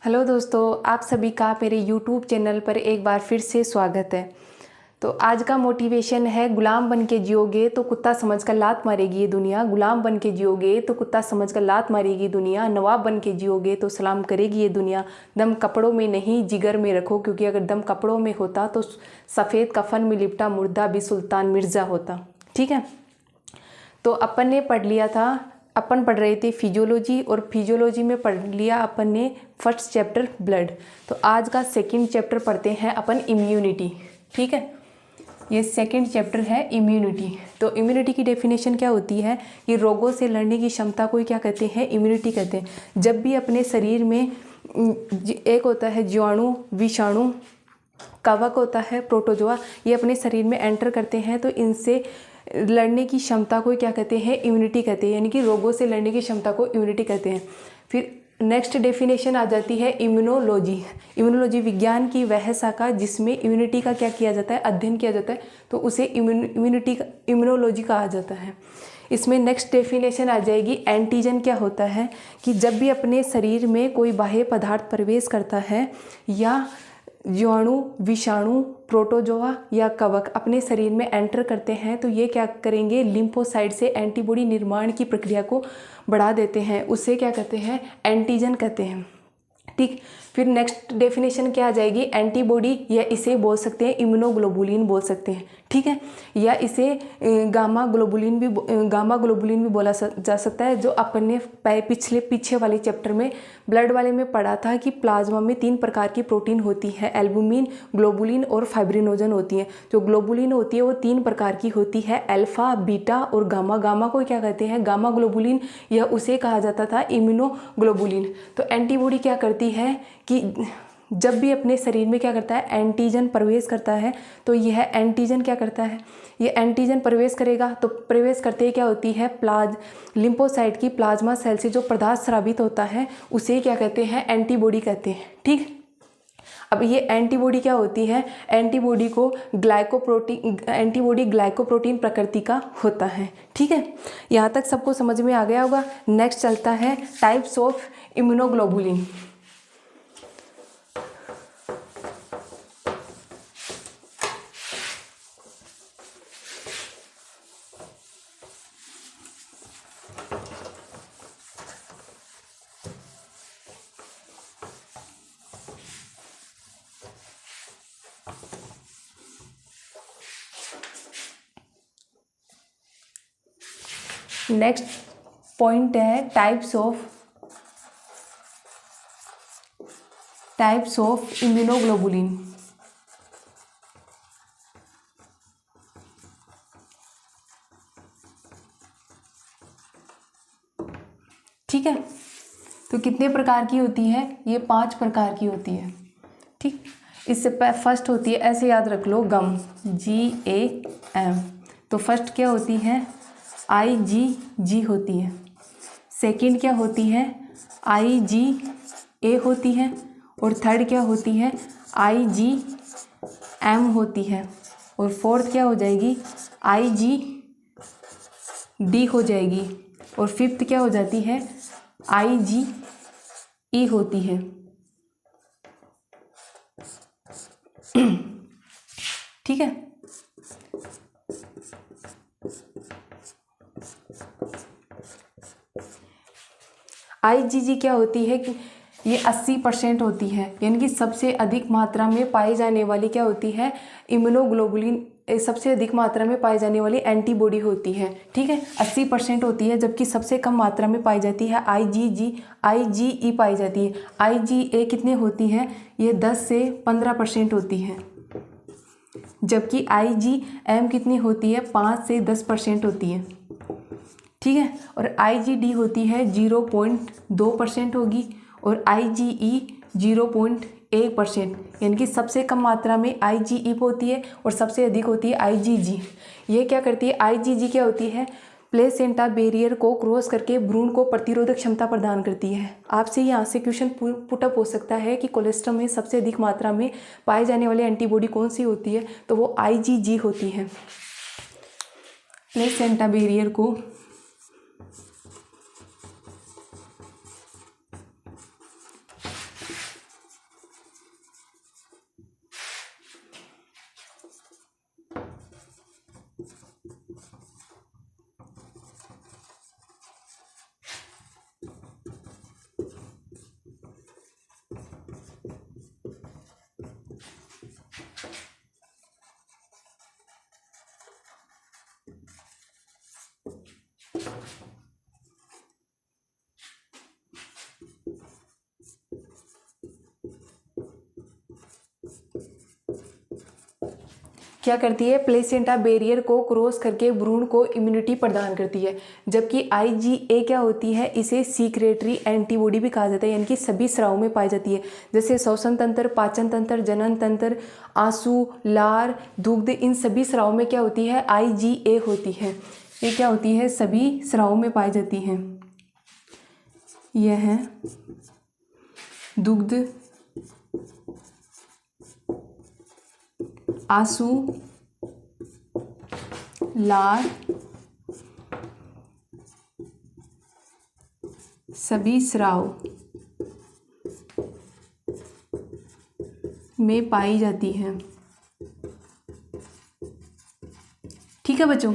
Hello दोस्तों, आप सभी का मेरे YouTube चैनल पर एक बार फिर से स्वागत है। तो आज का मोटिवेशन है, गुलाम बन के जियोगे तो कुत्ता समझकर लात मारेगी ये दुनिया। गुलाम बन के जियोगे तो कुत्ता समझकर लात मारेगी दुनिया। नवाब बन के जियोगे तो सलाम करेगी ये दुनिया। दम कपड़ों में नहीं जिगर में रखो, क्योंकि अगर दम कपड़ों में होता तो सफ़ेद कफन में लिपटा मुर्दा भी सुल्तान मिर्ज़ा होता। ठीक है, तो अपन ने पढ़ लिया था, अपन पढ़ रहे थे फिजियोलॉजी, और फिजियोलॉजी में पढ़ लिया अपन ने फर्स्ट चैप्टर ब्लड। तो आज का सेकंड चैप्टर पढ़ते हैं अपन इम्यूनिटी। ठीक है, ये सेकंड चैप्टर है इम्यूनिटी। तो इम्यूनिटी की डेफिनेशन क्या होती है? ये रोगों से लड़ने की क्षमता को क्या कहते हैं? इम्यूनिटी कहते हैं। जब भी अपने शरीर में एक होता है जीवाणु, विषाणु, कवक होता है प्रोटोजोआ, ये अपने शरीर में एंटर करते हैं तो इनसे लड़ने की क्षमता को क्या कहते हैं? इम्यूनिटी कहते हैं। यानी कि रोगों से लड़ने की क्षमता को इम्यूनिटी कहते हैं। फिर नेक्स्ट डेफिनेशन आ जाती है इम्यूनोलॉजी। इम्यूनोलॉजी विज्ञान की वह शाखा जिसमें इम्यूनिटी का क्या किया जाता है? अध्ययन किया जाता है, तो उसे इम्यूनोलॉजी कहा जाता है। इसमें नेक्स्ट डेफिनेशन आ जाएगी एंटीजन। क्या होता है कि जब भी अपने शरीर में कोई बाह्य पदार्थ प्रवेश करता है, या जीवाणु, विषाणु, प्रोटोजोआ या कवक अपने शरीर में एंटर करते हैं, तो ये क्या करेंगे? लिम्फोसाइट से एंटीबॉडी निर्माण की प्रक्रिया को बढ़ा देते हैं। उससे क्या कहते हैं? एंटीजन कहते हैं। ठीक, फिर नेक्स्ट डेफिनेशन क्या आ जाएगी? एंटीबॉडी, या इसे बोल सकते हैं इम्यूनोग्लोबुलिन बोल सकते हैं। ठीक है, या इसे गामा ग्लोबुलिन भी बोला जा सकता है, जो अपन ने पीछे वाले चैप्टर में ब्लड वाले में पढ़ा था कि प्लाज्मा में 3 प्रकार की प्रोटीन होती है, एल्बुमिन, ग्लोबुलिन और फाइब्रिनोजन होती है। जो ग्लोबुलिन होती है वो 3 प्रकार की होती है, अल्फा, बीटा और गामा। गामा को क्या कहते हैं? गामा ग्लोबुलिन, या उसे कहा जाता था इम्यूनोग्लोबुलिन। तो एंटीबॉडी क्या करती है कि जब भी अपने शरीर में क्या करता है? एंटीजन प्रवेश करता है, तो यह एंटीजन क्या करता है? ये एंटीजन प्रवेश करेगा, तो प्रवेश करते ही क्या होती है? लिम्फोसाइट की प्लाज्मा सेल से जो पदार्थ स्रावित होता है उसे क्या कहते हैं? एंटीबॉडी कहते हैं। ठीक, अब ये एंटीबॉडी क्या होती है? एंटीबॉडी ग्लाइकोप्रोटीन प्रकृति का होता है। ठीक है, यहाँ तक सबको समझ में आ गया होगा। नेक्स्ट चलता है types of immunoglobulin. Next point है टाइप्स ऑफ इम्यूनोग्लोबुलिन। ठीक है, तो कितने प्रकार की होती है? ये 5 प्रकार की होती है। ठीक, इससे फर्स्ट होती है, ऐसे याद रख लो, गम, GAM। तो फर्स्ट क्या होती है? IgG होती है। सेकंड क्या होती है? IgA होती है। और थर्ड क्या होती है? IgM होती है। और फोर्थ क्या हो जाएगी? IgD हो जाएगी। और फिफ्थ क्या हो जाती है? IgE होती है। ठीक है, IgG क्या होती है कि ये 80% होती है, यानी कि सबसे अधिक मात्रा में पाई जाने वाली क्या होती है? इम्यूनोग्लोबुलिन सबसे अधिक मात्रा में पाई जाने वाली एंटीबॉडी होती है। ठीक है, 80% होती है, जबकि सबसे कम मात्रा में पाई जाती है IgE पाई जाती है। IgA कितने होती है? ये 10 से 15% होती है, जबकि IgM कितनी होती है? 5 से 10% होती है। ठीक है, और IgD होती है 0.2% होगी, और IgE 0.1%, यानी कि सबसे कम मात्रा में IgE होती है और सबसे अधिक होती है IgG। ये क्या करती है? IgG क्या होती है? प्लेसेंटा बैरियर को क्रॉस करके भ्रूण को प्रतिरोधक क्षमता प्रदान करती है। आपसे यहाँ से क्वेश्चन पुटअप हो सकता है कि कोलेस्ट्रॉल में सबसे अधिक मात्रा में पाई जाने वाली एंटीबॉडी कौन सी होती है? तो वो IgG होती है। प्लेसेंटा बैरियर को क्या करती है, प्लेसेंटा बैरियर को क्रॉस करके भ्रूण को इम्यूनिटी प्रदान करती है। जबकि IgA क्या होती है, इसे सीक्रेटरी एंटीबॉडी भी कहा जाता है, यानी कि सभी स्रावों में पाई जाती है, जैसे श्वसन तंत्र, पाचन तंत्र, जनन तंत्र, आंसू, लार, दुग्ध, इन सभी स्रावों में क्या होती है, IgA होती है। ये क्या होती है, सभी स्रावों में पाई जाती हैं। यह है दुग्ध, आंसू, लार, सभी स्राव में पाई जाती हैं। ठीक है बच्चों।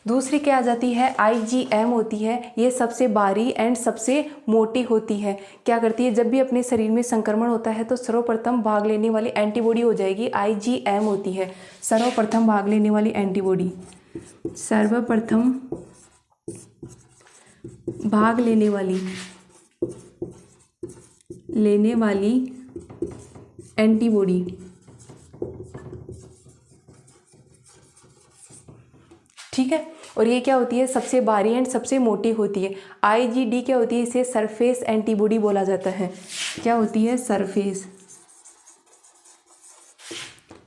दूसरी क्या आ जाती है, IgM होती है। ये सबसे बारी एंड सबसे मोटी होती है। क्या करती है, जब भी अपने शरीर में संक्रमण होता है तो सर्वप्रथम भाग लेने वाली एंटीबॉडी हो जाएगी, IgM होती है। सर्वप्रथम भाग लेने वाली एंटीबॉडी, सर्वप्रथम भाग लेने वाली एंटीबॉडी। ठीक है। और ये क्या होती है, सबसे बारी एंड सबसे मोटी होती है। IgD क्या होती है, इसे सरफेस एंटीबॉडी बोला जाता है। क्या होती है,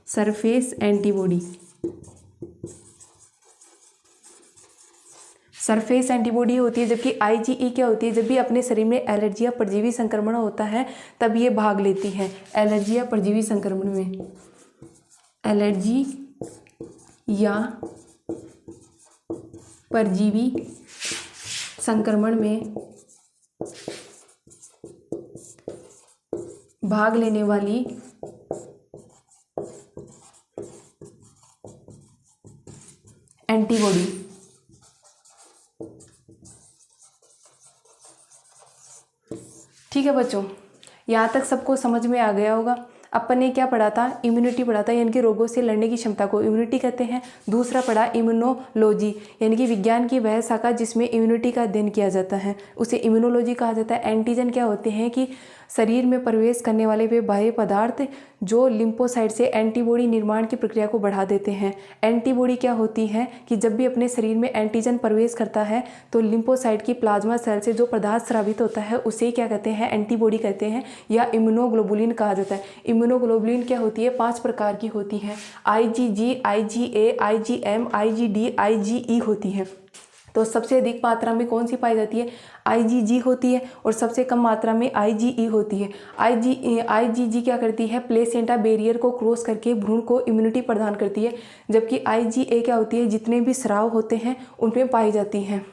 सरफेस एंटीबॉडी। सरफेस एंटीबॉडी होती है। जबकि IgE क्या होती है, जब भी अपने शरीर में एलर्जी या परजीवी संक्रमण होता है तब ये भाग लेती है। एलर्जी या परजीवी संक्रमण में, एलर्जी या परजीवी संक्रमण में भाग लेने वाली एंटीबॉडी। ठीक है बच्चों, यहाँ तक सबको समझ में आ गया होगा। अपन ने क्या पढ़ा था, इम्यूनिटी पढ़ा था, यानी कि रोगों से लड़ने की क्षमता को इम्यूनिटी कहते हैं। दूसरा पढ़ा इम्यूनोलॉजी, यानी कि विज्ञान की वह शाखा जिसमें इम्यूनिटी का अध्ययन किया जाता है, उसे इम्यूनोलॉजी कहा जाता है। एंटीजन क्या होते हैं कि शरीर में प्रवेश करने वाले वे बाह्य पदार्थ जो लिम्फोसाइट से एंटीबॉडी निर्माण की प्रक्रिया को बढ़ा देते हैं। एंटीबॉडी क्या होती है कि जब भी अपने शरीर में एंटीजन प्रवेश करता है तो लिम्फोसाइट की प्लाज्मा सेल से जो पदार्थ स्रावित होता है उसे क्या कहते हैं, एंटीबॉडी कहते हैं, या इम्यूनोग्लोबुलिन कहा जाता है। इम्यूनोग्लोबुलिन क्या होती है, 5 प्रकार की होती है। IgG, IgA, IgM, IgD, IgE होती है। तो सबसे अधिक मात्रा में कौन सी पाई जाती है, IgG होती है, और सबसे कम मात्रा में IgE होती है। IgG क्या करती है, प्लेसेंटा बैरियर को क्रॉस करके भ्रूण को इम्यूनिटी प्रदान करती है। जबकि IgA क्या होती है, जितने भी स्राव होते हैं उनमें पाई जाती है।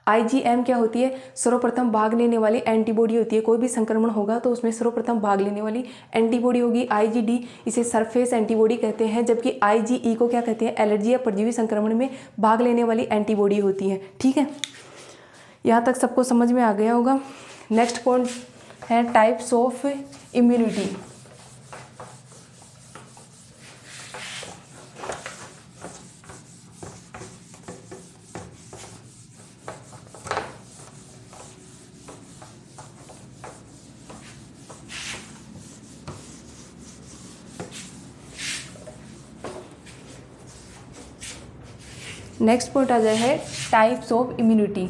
IgM क्या होती है, सर्वप्रथम भाग लेने वाली एंटीबॉडी होती है। कोई भी संक्रमण होगा तो उसमें सर्वप्रथम भाग लेने वाली एंटीबॉडी होगी। IgD इसे सरफेस एंटीबॉडी कहते हैं। जबकि IgE को क्या कहते हैं, एलर्जी या परजीवी संक्रमण में भाग लेने वाली एंटीबॉडी होती है। ठीक है, यहाँ तक सबको समझ में आ गया होगा। नेक्स्ट पॉइंट है types of immunity. Next point आ जाए है types of immunity.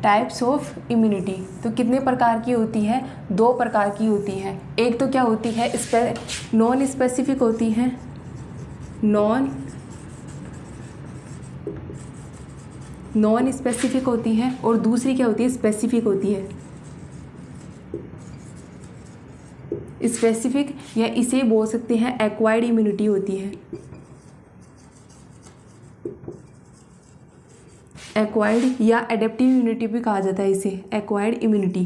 Types of immunity तो कितने प्रकार की होती है, 2 प्रकार की होती है। एक तो क्या होती है, नॉन स्पेसिफिक होती है, नॉन स्पेसिफिक होती है, और दूसरी क्या होती है, स्पेसिफिक होती है। स्पेसिफिक या इसे बोल सकते हैं एक्वायर्ड इम्यूनिटी होती है। एक्वायर्ड या एडेप्टिव इम्यूनिटी भी कहा जाता है इसे, एक्वायर्ड इम्यूनिटी।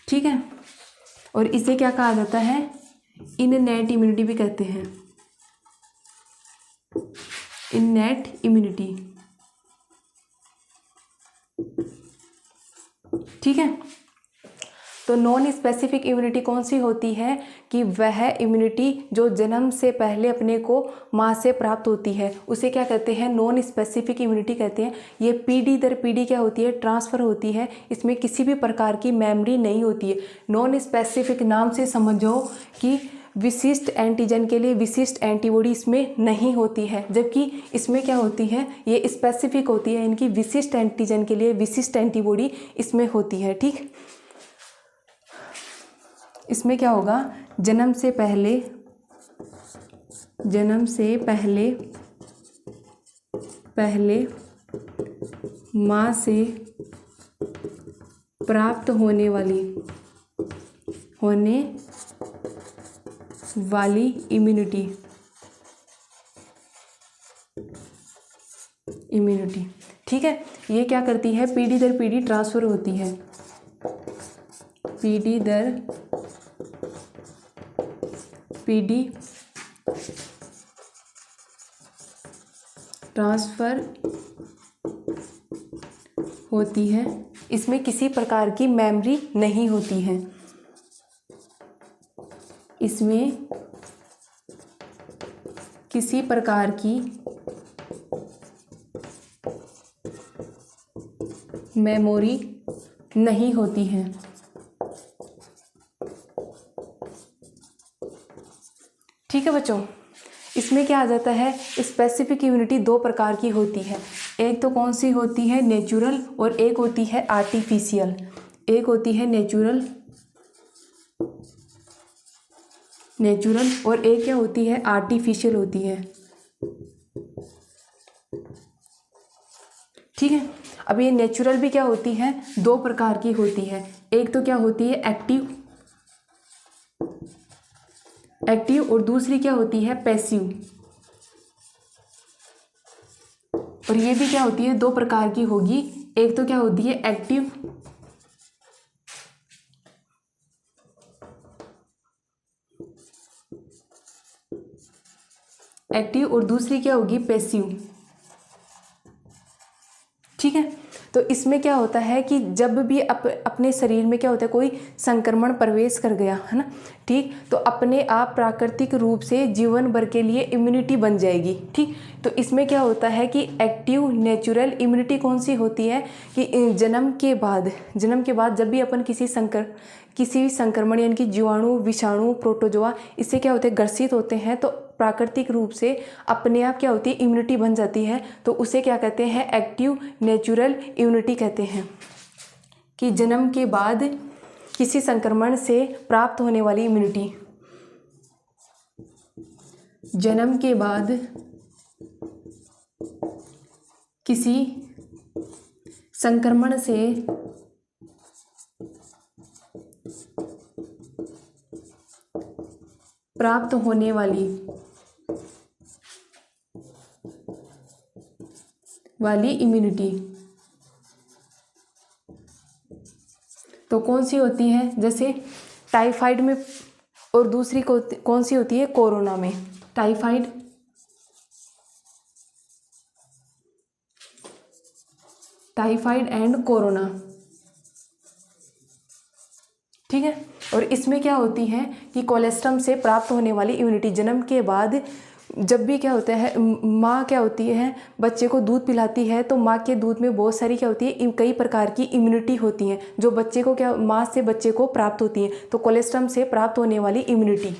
ठीक है, और इसे क्या कहा जाता है, इननेट इम्यूनिटी भी कहते हैं, इननेट इम्यूनिटी। ठीक है, तो नॉन स्पेसिफिक इम्यूनिटी कौन सी होती है कि वह इम्यूनिटी जो जन्म से पहले अपने को माँ से प्राप्त होती है उसे क्या कहते हैं, नॉन स्पेसिफिक इम्यूनिटी कहते हैं। ये पीढ़ी दर पीढ़ी क्या होती है, ट्रांसफ़र होती है, इसमें किसी भी प्रकार की मेमोरी नहीं होती है। नॉन स्पेसिफिक नाम से समझो कि विशिष्ट एंटीजन के लिए विशिष्ट एंटीबॉडी इसमें नहीं होती है, जबकि इसमें क्या होती है, ये स्पेसिफिक होती है, इनकी विशिष्ट एंटीजन के लिए विशिष्ट एंटीबॉडी इसमें होती है। ठीक, इसमें क्या होगा, जन्म से पहले माँ से प्राप्त होने वाली इम्यूनिटी। ठीक है, ये क्या करती है, पीढ़ी दर पीढ़ी ट्रांसफ़र होती है, पीढ़ी दर पीढ़ी ट्रांसफ़र होती है, इसमें किसी प्रकार की मेमोरी नहीं होती है, इसमें किसी प्रकार की मेमोरी नहीं होती है। ठीक है बच्चों, इसमें क्या आ जाता है, स्पेसिफिक इम्यूनिटी दो प्रकार की होती है, एक तो कौन सी होती है, नेचुरल, और एक होती है आर्टिफिशियल। एक होती है नेचुरल और एक क्या होती है, आर्टिफिशियल होती है। ठीक है, अब ये नेचुरल भी क्या होती है, दो प्रकार की होती है, एक तो क्या होती है एक्टिव और दूसरी क्या होती है पैसिव। और ये भी क्या होती है, दो प्रकार की होगी, एक तो क्या होती है एक्टिव और दूसरी क्या होगी, पैसिव। ठीक है, तो इसमें क्या होता है कि जब भी अपने शरीर में क्या होता है, कोई संक्रमण प्रवेश कर गया है ना, ठीक, तो अपने आप प्राकृतिक रूप से जीवन भर के लिए इम्यूनिटी बन जाएगी। ठीक, तो इसमें क्या होता है कि एक्टिव नेचुरल इम्यूनिटी कौन सी होती है कि जन्म के बाद जब भी अपन किसी संक्रमण यानी कि जीवाणु, विषाणु, प्रोटोजोआ, इससे क्या होते हैं, ग्रसित होते हैं, तो प्राकृतिक रूप से अपने आप क्या होती है, इम्यूनिटी बन जाती है, तो उसे क्या कहते हैं, एक्टिव नेचुरल इम्यूनिटी कहते हैं। कि जन्म के बाद किसी संक्रमण से प्राप्त होने वाली इम्यूनिटी, जन्म के बाद किसी संक्रमण से प्राप्त होने वाली इम्यूनिटी तो कौन सी होती है, जैसे टाइफाइड में, और दूसरी कौन सी होती है, कोरोना में। Typhoid and corona. ठीक है, और इसमें क्या होती है कि कोलेस्ट्रम से प्राप्त होने वाली इम्यूनिटी, जन्म के बाद जब भी क्या होता है, माँ क्या होती है, बच्चे को दूध पिलाती है, तो माँ के दूध में बहुत सारी क्या होती है, कई प्रकार की इम्यूनिटी होती हैं, जो बच्चे को क्या, माँ से बच्चे को प्राप्त होती है, तो कोलेस्ट्रम से प्राप्त होने वाली इम्यूनिटी।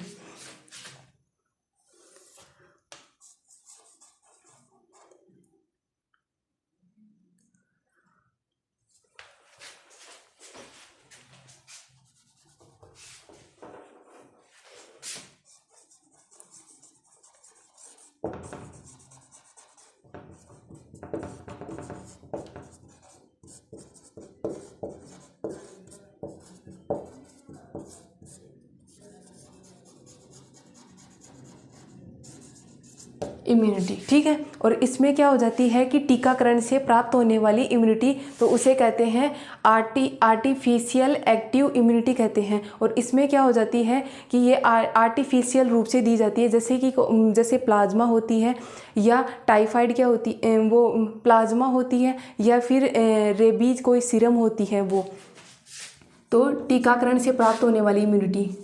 इम्यूनिटी, ठीक है। और इसमें क्या हो जाती है कि टीकाकरण से प्राप्त होने वाली इम्यूनिटी, तो उसे कहते हैं आर्टिफिशियल एक्टिव इम्यूनिटी कहते हैं। और इसमें क्या हो जाती है कि ये आर्टिफिशियल रूप से दी जाती है, जैसे प्लाज्मा होती है, या टाइफाइड क्या होती वो प्लाज्मा होती है, या फिर रेबीज कोई सीरम होती है वो। तो टीकाकरण से प्राप्त होने वाली इम्यूनिटी।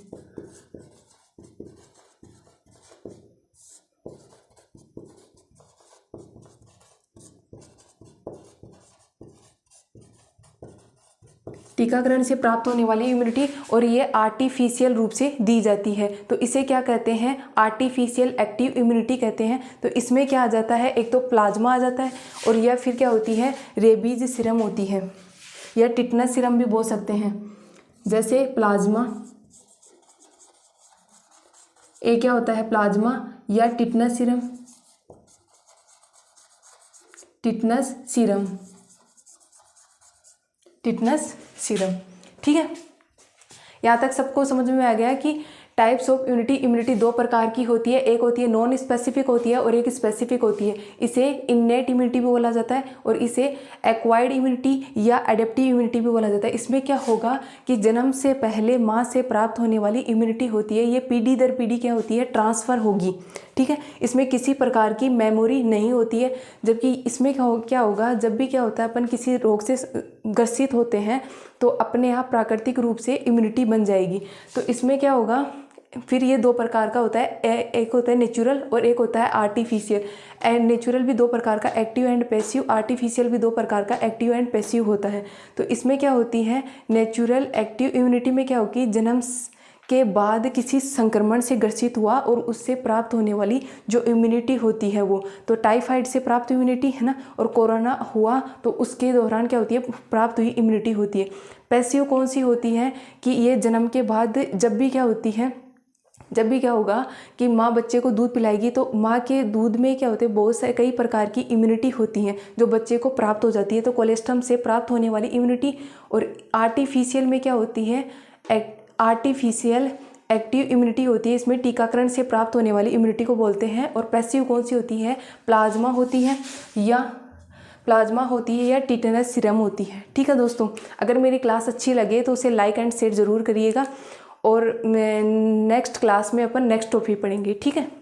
टीकाकरण से प्राप्त होने वाली इम्यूनिटी, और ये आर्टिफिशियल रूप से दी जाती है, तो इसे क्या कहते हैं, आर्टिफिशियल एक्टिव इम्यूनिटी कहते हैं। तो इसमें क्या आ जाता है, एक तो प्लाज्मा आ जाता है, और या फिर क्या होती है, रेबीज सीरम होती है, या टिटनस सीरम भी बोल सकते हैं। जैसे प्लाज्मा, एक क्या होता है प्लाज्मा, या tetanus serum, tetanus serum, tetanus serum, ठीक है। यहाँ तक सबको समझ में आ गया कि टाइप्स ऑफ इम्यूनिटी दो प्रकार की होती है, एक होती है नॉन स्पेसिफिक होती है और एक स्पेसिफिक होती है। इसे इन्नेट इम्यूनिटी भी बोला जाता है और इसे एक्वायर्ड इम्यूनिटी या एडेप्टिव इम्यूनिटी भी बोला जाता है। इसमें क्या होगा कि जन्म से पहले माँ से प्राप्त होने वाली इम्यूनिटी होती है, ये पीढ़ी दर पीढ़ी क्या होती है, ट्रांसफ़र होगी, ठीक है। इसमें किसी प्रकार की मेमोरी नहीं होती है। जबकि इसमें क्या होगा, जब भी क्या होता है अपन किसी रोग से ग्रसित होते हैं तो अपने आप प्राकृतिक रूप से इम्यूनिटी बन जाएगी। तो इसमें क्या होगा, फिर ये दो प्रकार का होता है, एक होता है नेचुरल और एक होता है आर्टिफिशियल। नेचुरल भी दो प्रकार का, एक्टिव एंड पैसिव, आर्टिफिशियल भी दो प्रकार का, एक्टिव एंड पैसिव होता है। तो इसमें क्या होती है, नेचुरल एक्टिव इम्यूनिटी में क्या होगी, जन्म के बाद किसी संक्रमण से ग्रसित हुआ और उससे प्राप्त होने वाली जो इम्यूनिटी होती है वो, तो टाइफाइड से प्राप्त इम्यूनिटी है ना, और कोरोना हुआ तो उसके दौरान क्या होती है, प्राप्त हुई इम्यूनिटी होती है। पैसिव कौन सी होती है कि ये जन्म के बाद जब भी क्या होती है, जब भी क्या होगा कि माँ बच्चे को दूध पिलाएगी तो माँ के दूध में क्या होते हैं, बहुत सारे कई प्रकार की इम्यूनिटी होती हैं जो बच्चे को प्राप्त हो जाती है, तो कोलेस्ट्रम से प्राप्त होने वाली इम्यूनिटी। और आर्टिफिशियल में क्या होती है, आर्टिफिशियल एक्टिव इम्यूनिटी होती है, इसमें टीकाकरण से प्राप्त होने वाली इम्यूनिटी को बोलते हैं। और पैसिव कौन सी होती है, प्लाज्मा होती है या टिटेनस सीरम होती है, ठीक है दोस्तों। अगर मेरी क्लास अच्छी लगे तो उसे लाइक एंड शेयर ज़रूर करिएगा, और नेक्स्ट क्लास में अपन नेक्स्ट टॉपिक पढ़ेंगे, ठीक है।